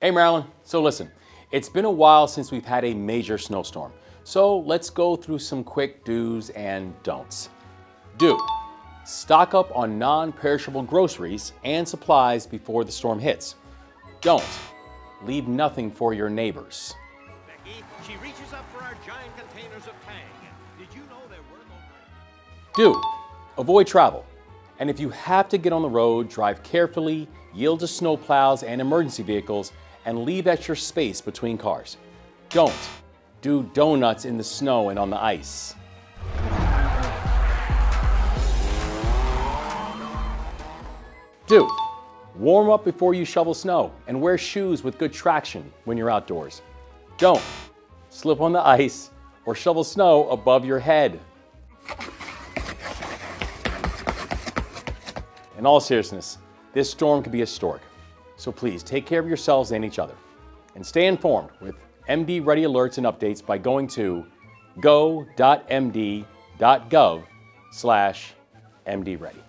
Hey Marilyn, so listen, it's been a while since we've had a major snowstorm. So let's go through some quick do's and don'ts. Do. Stock up on non-perishable groceries and supplies before the storm hits. Don't. Leave nothing for your neighbors. Becky, she reaches up for our giant containers of Tang. Did you know they're worth over? Do. Avoid travel. And if you have to get on the road, drive carefully, yield to snowplows and emergency vehicles, and leave extra space between cars. Don't. Do donuts in the snow and on the ice. Do. Warm up before you shovel snow and wear shoes with good traction when you're outdoors. Don't. Slip on the ice or shovel snow above your head. In all seriousness, this storm could be historic. So please take care of yourselves and each other. And stay informed with MD Ready alerts and updates by going to go.md.gov/MDReady.